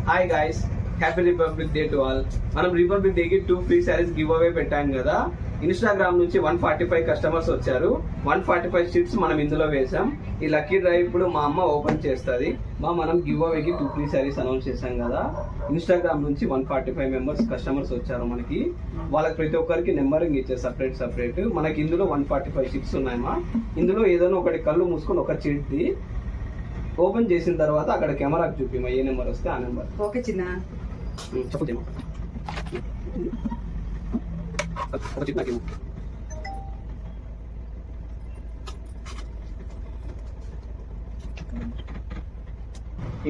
Hi guys, happy republic day to all. మనం republic డేకి 2 free saris give away పెట్టాం కదా. ఇన్స్టాగ్రామ్ నుంచి 145 కస్టమర్స్ వచ్చారు. 145 షీట్స్ మనం ఇందులో వేసాం. ఈ లక్కీ డ్రైవ్ ఇప్పుడు మా అమ్మ ఓపెన్ చేస్తుంది. మనం గివ్ అవేకి 2 ఫ్రీ శారీస్ అనౌన్స్ చేశాం కదా. ఇన్స్టాగ్రామ్ నుంచి 145 మెంబర్స్ కస్టమర్స్ వచ్చారు మనకి. వాళ్ళకి ప్రతి ఒక్కరికి నెంబరింగ్ ఇచ్చే సపరేట్. మనకి ఇందులో 145 షీట్స్ ఉన్నాయమ్మా. ఇందులో ఏదైనా ఒకటి కళ్ళు మూసుకొని ఒక చీట్ది ఓపెన్ చేసిన తర్వాత అక్కడ కెమెరాకి చూపిమా ఏ నెంబర్ వస్తే ఆ నెంబర్. ఓకే చిన్న. చెప్పు.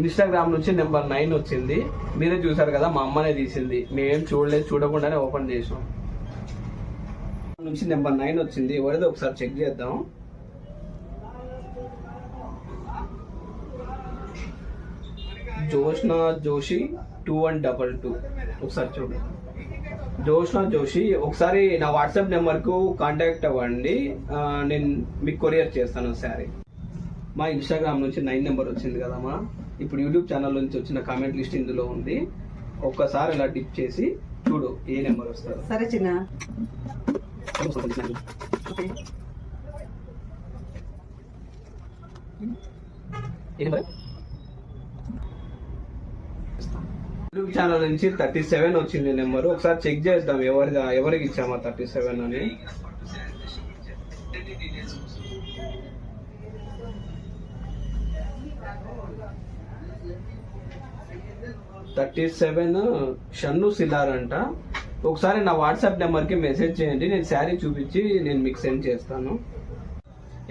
ఇన్స్టాగ్రామ్ నుంచి నెంబర్ 9 వచ్చింది. మీరే చూసారు కదా, మా అమ్మనే తీసింది. మేమేం చూడలేదు, చూడకుండానే ఓపెన్ చేసాం. నుంచి నెంబర్ 9 వచ్చింది. ఎవరిదో ఒకసారి చెక్ చేద్దాం. జోష్నా జోషి 2122. ఒకసారి చూడండి. జోష్నా జోషి, ఒకసారి నా వాట్సాప్ నెంబర్కు కాంటాక్ట్ అవ్వండి. నేను మీకు కొరియర్ చేస్తాను శారీ. మా ఇన్స్టాగ్రామ్ నుంచి 9 నెంబర్ వచ్చింది కదమ్మా. ఇప్పుడు యూట్యూబ్ ఛానల్ నుంచి వచ్చిన కామెంట్ లిస్ట్ ఇందులో ఉంది. ఒక్కసారి ఇలా టిప్ చేసి చూడు ఏ నెంబర్ వస్తారు. సరే చిన్న. యూట్యూబ్ ఛానల్ నుంచి 37 వచ్చింది నెంబర్. ఒకసారి చెక్ చేద్దాం ఎవరికి ఇచ్చామా 37 అని. షన్ను సిల్లార్ అంట. ఒకసారి నా వాట్సాప్ నెంబర్ కి మెసేజ్ చేయండి. నేను శారీ చూపించి నేను మీకు సెండ్ చేస్తాను.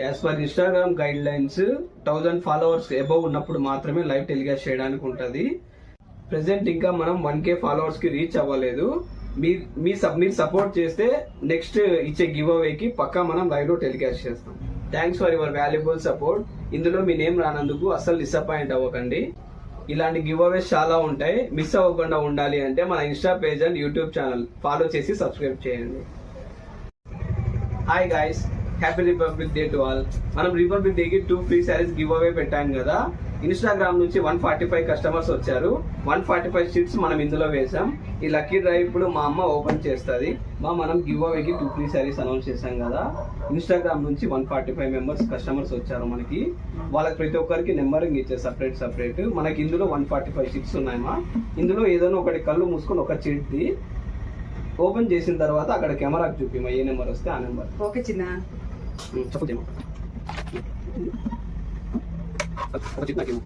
As per Instagram guide lines 1000 followers above ఉన్నప్పుడు మాత్రమే లైవ్ టెలికాస్ట్ చేయడానికి ఉంటుంది. ప్రెసెంట్ ఇంకా మనం 1K ఫాలోవర్స్ కి రీచ్ అవ్వలేదు. మీరు సపోర్ట్ చేస్తే నెక్స్ట్ ఇచ్చే గివ్ అవేకి పక్కా మనం లైవ్ లో టెలికాస్ట్ చేస్తాం. Thanks for your valuable support. ఇందులో మీ నేమ్ రానందుకు అస్సలు డిసప్పాయింట్ అవ్వకండి. ఇలాంటి గివ్ అవేస్ చాలా ఉంటాయి. మిస్ అవ్వకుండా ఉండాలి అంటే మన Insta page and YouTube channel follow చేసి సబ్స్క్రైబ్ చేయండి. Hi guys, happy republic day to all. మనం రిపబ్లిక్ డేకి 2 ఫ్రీ శారీస్ గివ్ అవే పెట్టాం కదా. ఇన్స్టాగ్రామ్ నుంచి 145 కస్టమర్స్ వచ్చారు. 145 షీట్స్ మనం ఇందులో వేసాం. ఈ లక్కీ డ్రైవ్ ఇప్పుడు మా అమ్మ ఓపెన్ చేస్తుంది. మనం గివ్ అవేకి 2 ఫ్రీ శారీస్ అనౌన్స్ చేశాం కదా. ఇన్స్టాగ్రామ్ నుంచి 145 మెంబర్స్ కస్టమర్స్ వచ్చారు మనకి. వాళ్ళకి ప్రతి ఒక్కరికి నెంబరింగ్ ఇచ్చే సపరేట్. మనకి ఇందులో 145 షీట్స్ ఉన్నాయమ్మా. ఇందులో ఏదైనా ఒకటి కళ్ళు మూసుకొని ఒక చీట్ది ఓపెన్ చేసిన తర్వాత అక్కడ కెమెరాకి చూపిమా ఏ నెంబర్ వస్తే ఆ నెంబర్. ఓకే చిన్న. చెప్పు.